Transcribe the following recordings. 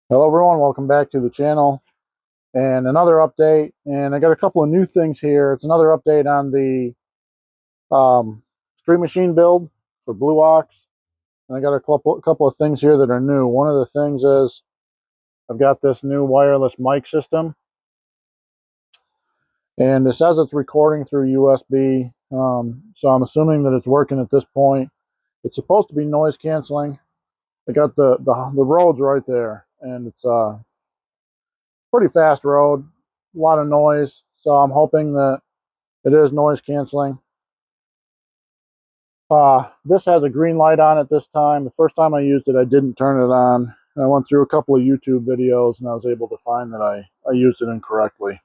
Hello everyone, welcome back to the channel and another update. And I got a couple of new things here. It's another update on the street machine build for Blue Ox. And I got a couple of things here that are new. One of the things is I've got this new wireless mic system, and it says it's recording through USB. So I'm assuming that it's working at this point. It's supposed to be noise canceling. I got the roads right there, and it's pretty fast road, a lot of noise. So I'm hoping that it is noise canceling. This has a green light on it this time. The first time I used it, I didn't turn it on. I went through a couple of YouTube videos and I was able to find that I used it incorrectly.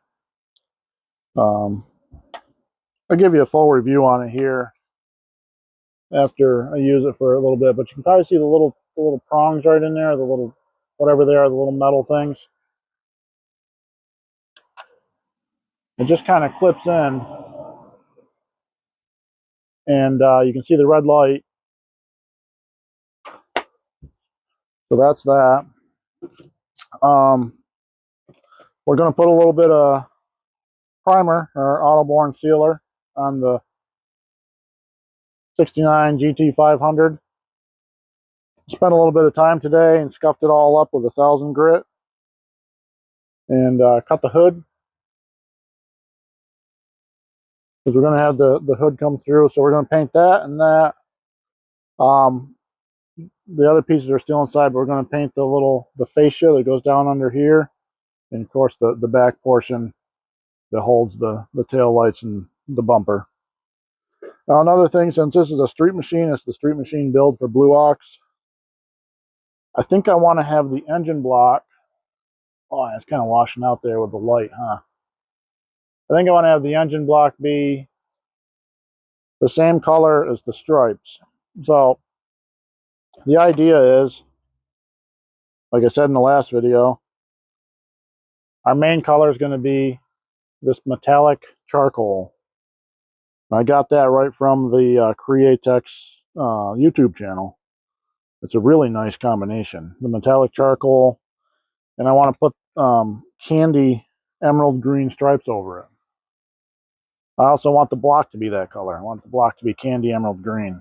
I'll give you a full review on it here after I use it for a little bit, but you can probably see the little prongs right in there, the little, whatever they are, the little metal things. It just kind of clips in, and you can see the red light. So that's that. We're going to put a little bit of primer or auto-borne sealer on the 69 GT500. Spent a little bit of time today and scuffed it all up with 1000 grit and cut the hood, because we're going to have the hood come through. So we're going to paint that and that. The other pieces are still inside, but we're going to paint the fascia that goes down under here, and of course the back portion that holds the tail lights and the bumper. Now, another thing, since this is a street machine, it's the street machine build for Blue Ox. I think I want to have the engine block. Oh, it's kind of washing out there with the light, huh? I think I want to have the engine block be the same color as the stripes. So the idea is, like I said in the last video, our main color is going to be this metallic charcoal. I got that right from the Createx YouTube channel. It's a really nice combination. The metallic charcoal, and I want to put candy emerald green stripes over it. I also want the block to be that color. I want the block to be candy emerald green.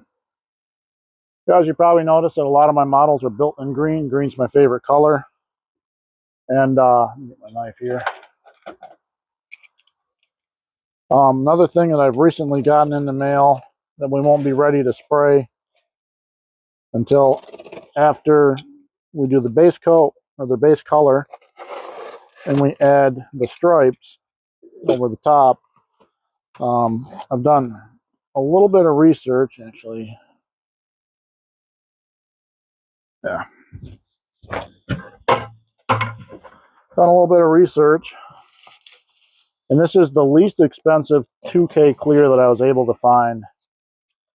As you probably noticed, that a lot of my models are built in green. Green's my favorite color. And get my knife here. Another thing that I've recently gotten in the mail that we won't be ready to spray until after we do the base coat or the base color, and we add the stripes over the top. I've done a little bit of research, actually. Yeah. Done a little bit of research, and this is the least expensive 2K clear that I was able to find.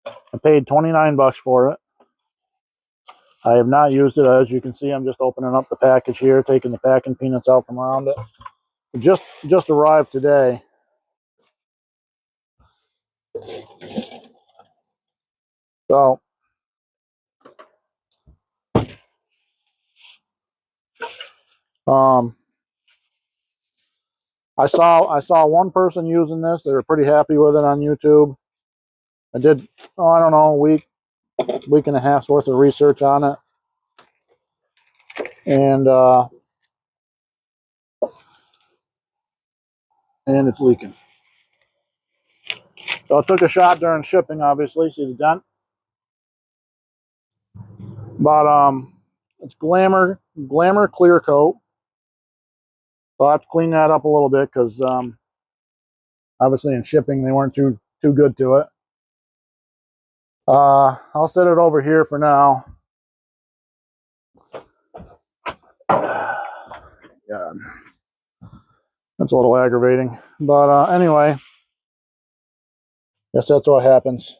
I paid 29 bucks for it. I have not used it. As you can see, I'm just opening up the package here, taking the packing peanuts out from around it. It just arrived today. So I saw one person using this. They were pretty happy with it on YouTube. I did, I don't know, a week and a half's worth of research on it. And it's leaking. So I took a shot during shipping, obviously. See the dent? But it's Glamour clear coat. So I have to clean that up a little bit, because obviously in shipping they weren't too good to it. I'll set it over here for now. Yeah, that's a little aggravating, but anyway, guess that's what happens.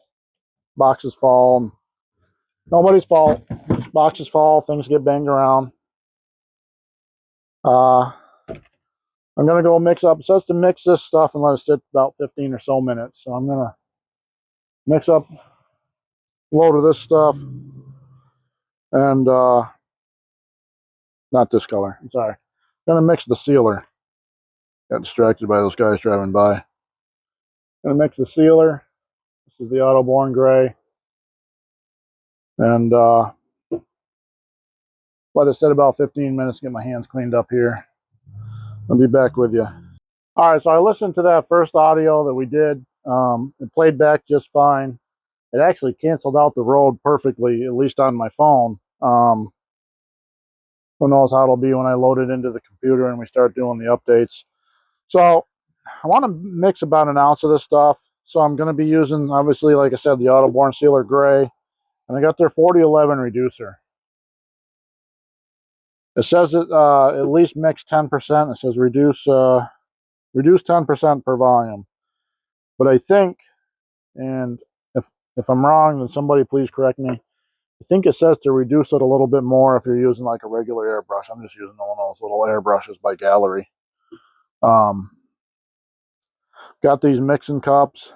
Boxes fall. Nobody's fault. Boxes fall. Things get banged around. I'm gonna go mix up. It says to mix this stuff and let it sit about 15 or so minutes. So I'm gonna mix up a load of this stuff, and Not this color. I'm sorry. Gonna mix the sealer. Got distracted by those guys driving by. Gonna mix the sealer. This is the Autoborn gray. And let it sit about 15 minutes, get my hands cleaned up here. I'll be back with you. All right, so I listened to that first audio that we did. It played back just fine. It actually canceled out the road perfectly, at least on my phone. Who knows how it'll be when I load it into the computer and we start doing the updates. So I want to mix about an ounce of this stuff. So I'm going to be using, obviously, like I said, the Autoborn Sealer Gray. And I got their 4011 reducer. It says it at least mix 10%. It says reduce 10% per volume. But I think, and if I'm wrong, then somebody please correct me. I think it says to reduce it a little bit more if you're using like a regular airbrush. I'm just using one of those little airbrushes by Gallery. Got these mixing cups.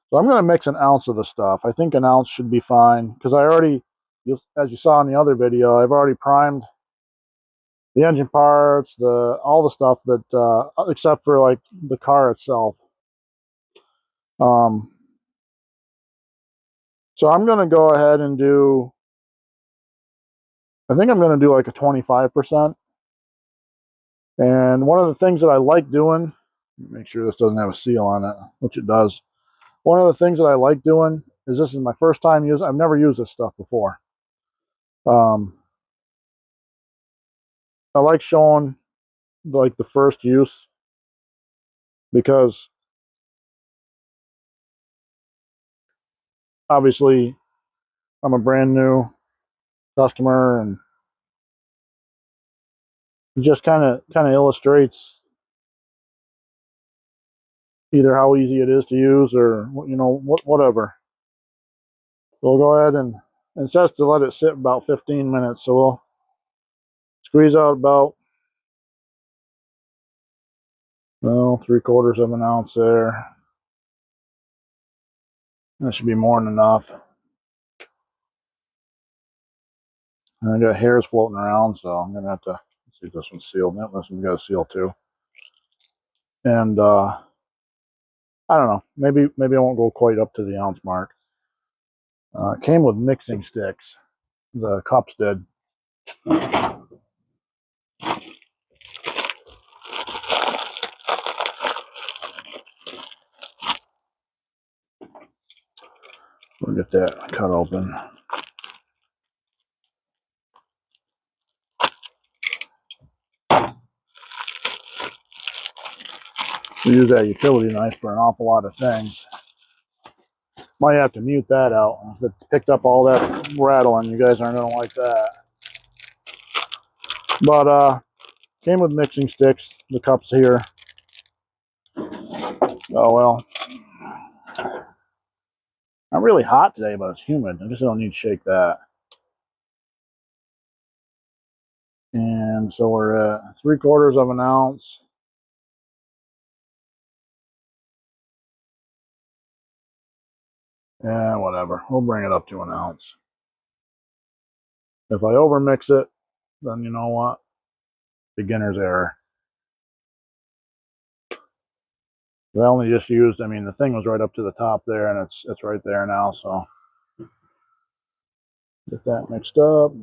So I'm going to mix an ounce of the stuff. I think an ounce should be fine because I already, as you saw in the other video, I've already primed the engine parts, all the stuff that, except for like the car itself. So I'm going to go ahead and do, I think I'm going to do like a 25%. And one of the things that I like doing, make sure this doesn't have a seal on it, which it does. One of the things that I like doing is, this is my first time using, I've never used this stuff before. I like showing like the first use because obviously I'm a brand new customer, and it just kind of illustrates either how easy it is to use or, you know, whatever. So we'll go ahead and it says to let it sit about 15 minutes. So we'll squeeze out about, well, 3/4 of an ounce there. That should be more than enough. And I got hairs floating around, so I'm gonna have to see if this one's sealed. Yep, this one's got a seal too. And I don't know, maybe I won't go quite up to the ounce mark. It came with mixing sticks. The cups did. We'll get that cut open. We use that utility knife for an awful lot of things. Might have to mute that out. If it picked up all that rattling, you guys aren't gonna like that. But came with mixing sticks, the cups here. Oh well. Not really hot today, but it's humid. I guess I don't need to shake that. And so we're at 3/4 of an ounce. Yeah, whatever. We'll bring it up to an ounce. If I overmix it, then you know what? Beginner's error. I only just used, I mean, the thing was right up to the top there, and it's right there now, so get that mixed up.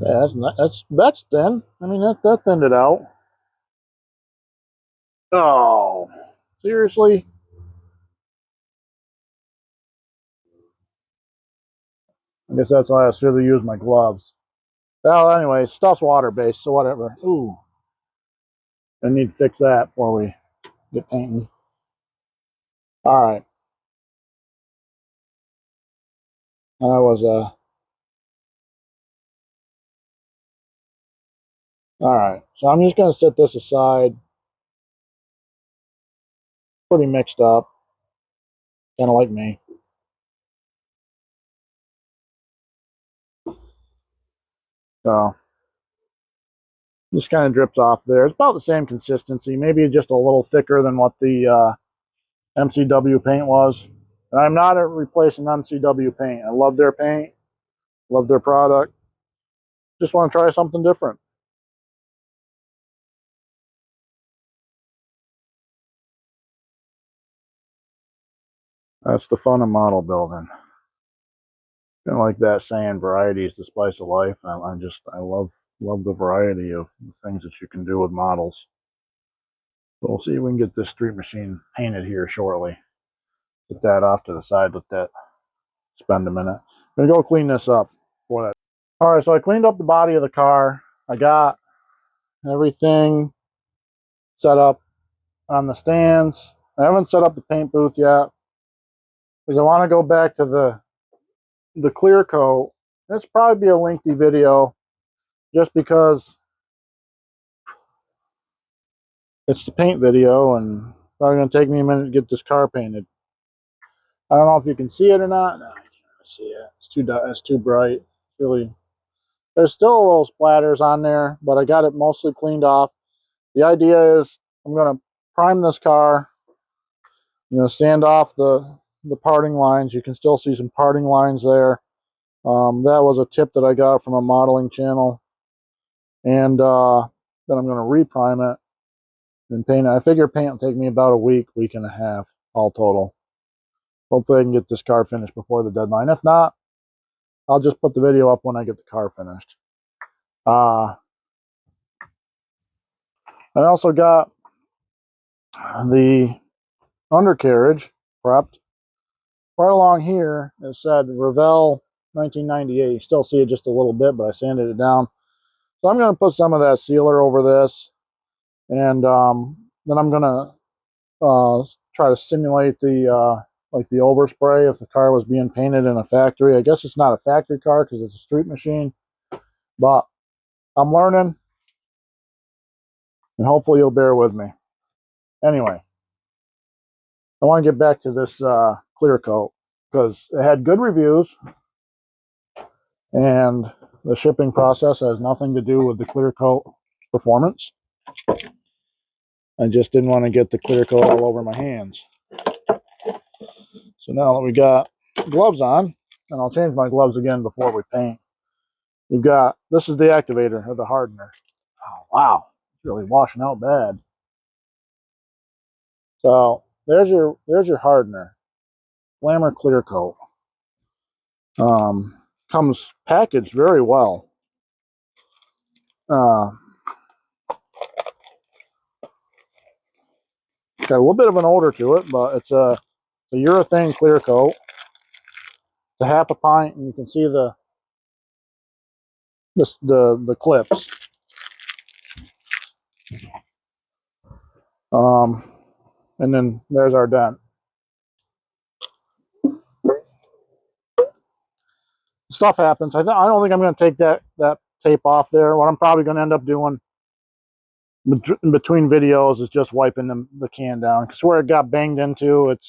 Yeah, that's thin. I mean, that thinned it out. Oh, seriously? I guess that's why I should have used my gloves. Well, anyway, stuff's water-based, so whatever. Ooh, I need to fix that before we get painting. All right. That was all right. So I'm just gonna set this aside. Pretty mixed up, kind of like me. So just kind of drips off there. It's about the same consistency, maybe just a little thicker than what the MCW paint was. And I'm not replacing MCW paint. I love their paint, love their product. just want to try something different. That's the fun of model building. Kind of like that saying, variety is the spice of life. I love the variety of things that you can do with models. So we'll see if we can get this street machine painted here shortly. Put that off to the side, let that spend a minute. I'm gonna go clean this up for that. All right, so I cleaned up the body of the car. I got everything set up on the stands. I haven't set up the paint booth yet because I want to go back to the clear coat. This will probably be a lengthy video just because it's the paint video and probably going to take me a minute to get this car painted. I don't know if you can see it or not. No, I can't really see it. It's too bright. Really, there's still a little splatters on there, but I got it mostly cleaned off. The idea is I'm going to prime this car. I'm going to sand off the parting lines. You can still see some parting lines there. That was a tip that I got from a modeling channel. And then I'm going to reprime it and paint it. I figure paint will take me about a week and a half all total. Hopefully I can get this car finished before the deadline. If not, I'll just put the video up when I get the car finished. I also got the undercarriage prepped. Right along here, it said Revell 1998. You still see it just a little bit, but I sanded it down. So I'm going to put some of that sealer over this. And then I'm going to try to simulate the like the overspray if the car was being painted in a factory. I guess it's not a factory car because it's a street machine, but I'm learning, and hopefully you'll bear with me. Anyway, I want to get back to this clear coat because it had good reviews, and the shipping process has nothing to do with the clear coat performance. I just didn't want to get the clear coat all over my hands. So now that we got gloves on, and I'll change my gloves again before we paint. You've got, this is the activator or the hardener. Oh, wow, it's really washing out bad. So there's your hardener, Glamour Clear Coat. Comes packaged very well. Got a little bit of an odor to it, but it's a urethane clear coat. It's a half a pint, and you can see the clips. And then there's our dent. Stuff happens. I don't think I'm going to take that tape off there. What I'm probably going to end up doing in between videos is just wiping the can down, because where it got banged into, it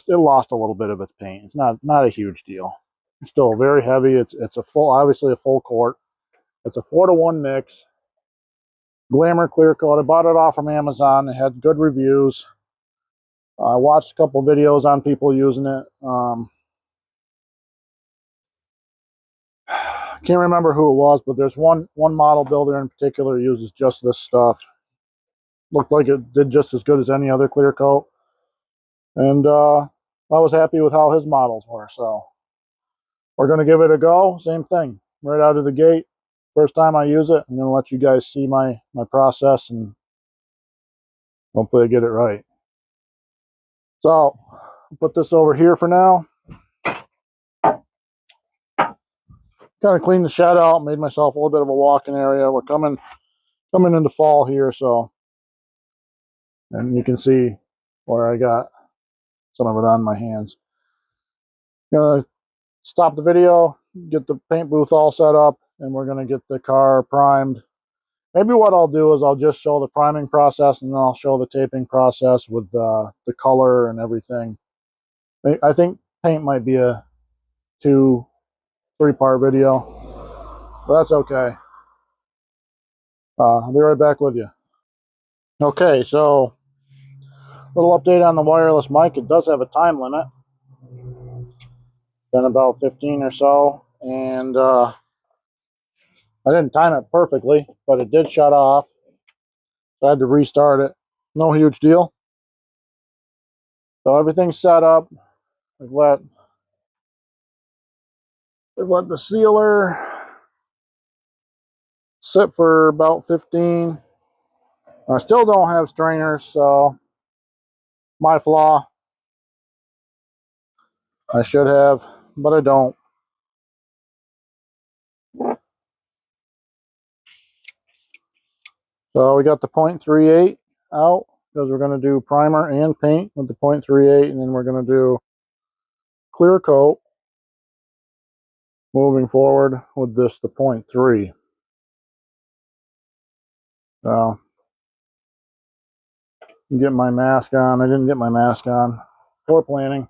lost a little bit of its paint. It's not a huge deal. It's still very heavy. It's obviously a full quart. It's a 4-to-1 mix. Glamour Clear Coat. I bought it off from Amazon. It had good reviews. I watched a couple videos on people using it. Can't remember who it was, but there's one model builder in particular who uses just this stuff. Looked like it did just as good as any other clear coat, and I was happy with how his models were. So we're going to give it a go. Same thing right out of the gate. First time I use it, I'm going to let you guys see my process, and hopefully I get it right. So I'll put this over here for now. Kind of cleaned the shed out, made myself a little bit of a walking area. We're coming into fall here, so, and you can see where I got some of it on my hands. Gonna stop the video, get the paint booth all set up, and we're gonna get the car primed. Maybe what I'll do is I'll just show the priming process, and then I'll show the taping process with the color and everything. I think paint might be a 2-3-part video, but that's okay. I'll be right back with you. Okay, so little update on the wireless mic. It does have a time limit. Been about 15 or so, and I didn't time it perfectly, but it did shut off. So I had to restart it. No huge deal. So everything's set up. I've let the sealer sit for about 15. I still don't have strainers, so my flaw. I should have, but I don't. So we got the 0.38 out because we're going to do primer and paint with the 0.38, and then we're going to do clear coat moving forward with this, the 0.3. So get my mask on. I didn't get my mask on for planning.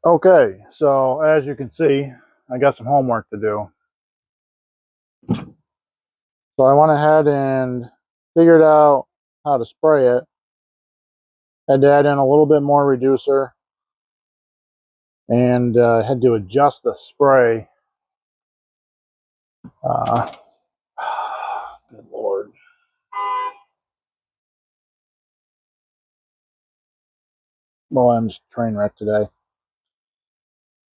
Okay, so as you can see, I got some homework to do. So I went ahead and figured out how to spray it. Had to add in a little bit more reducer and had to adjust the spray. Good Lord. Well, I'm just train wreck today.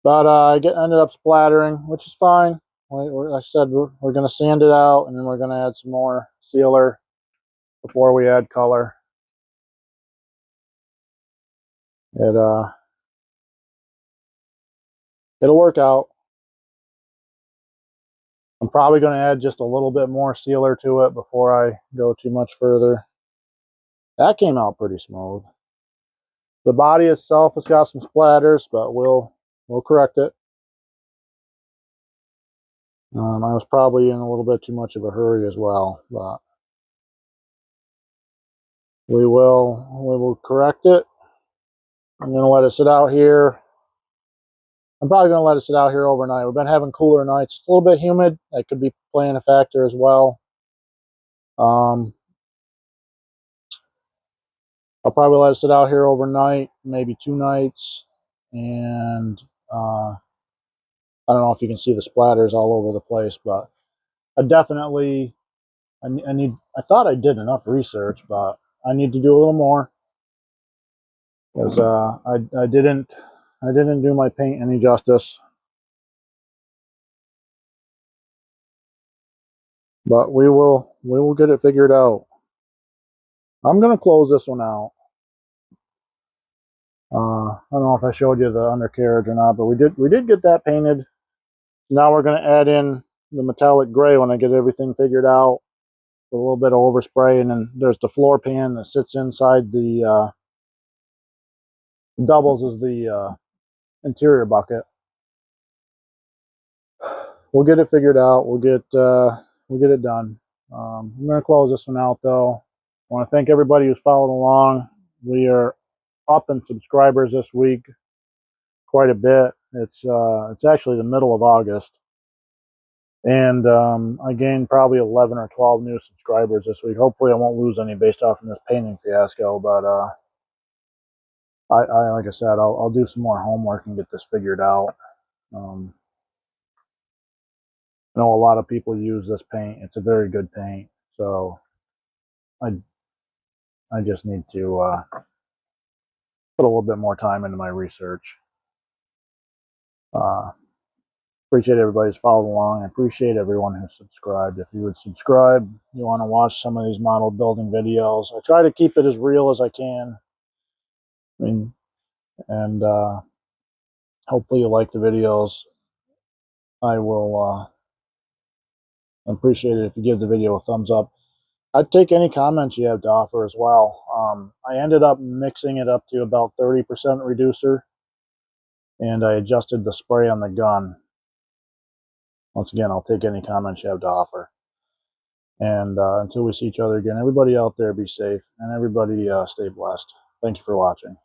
But I ended up splattering, which is fine. Like I said, we're going to sand it out, and then we're going to add some more sealer before we add color. It'll work out. I'm probably going to add just a little bit more sealer to it before I go too much further. That came out pretty smooth. The body itself has got some splatters, but we'll correct it. I was probably in a little bit too much of a hurry as well, but we will correct it. I'm going to let it sit out here. I'm probably going to let it sit out here overnight. We've been having cooler nights. It's a little bit humid. That could be playing a factor as well. I'll probably let it sit out here overnight, maybe 2 nights. And I don't know if you can see the splatters all over the place, but I definitely, I thought I did enough research, but I need to do a little more. Because I didn't do my paint any justice. But we will get it figured out. I'm gonna close this one out. I don't know if I showed you the undercarriage or not, but we did get that painted. Now we're gonna add in the metallic gray when I get everything figured out. A little bit of overspray, and then there's the floor pan that sits inside the doubles as the interior bucket. We'll get it figured out. We'll get it done. I'm gonna close this one out though. I want to thank everybody who's followed along. We are up in subscribers this week quite a bit. It's actually the middle of August, and I gained probably 11 or 12 new subscribers this week. Hopefully I won't lose any based off from this painting fiasco, but I like I said, I'll do some more homework and get this figured out. I know a lot of people use this paint. It's a very good paint, so I just need to put a little bit more time into my research. Appreciate everybody's followed along. I appreciate everyone who subscribed. If you would subscribe, you want to watch some of these model building videos. I try to keep it as real as I can. I mean, and hopefully you like the videos. I will appreciate it if you give the video a thumbs up. I'd take any comments you have to offer as well. I ended up mixing it up to about 30% reducer, and I adjusted the spray on the gun. Once again, I'll take any comments you have to offer. And until we see each other again, everybody out there be safe, and everybody stay blessed. Thank you for watching.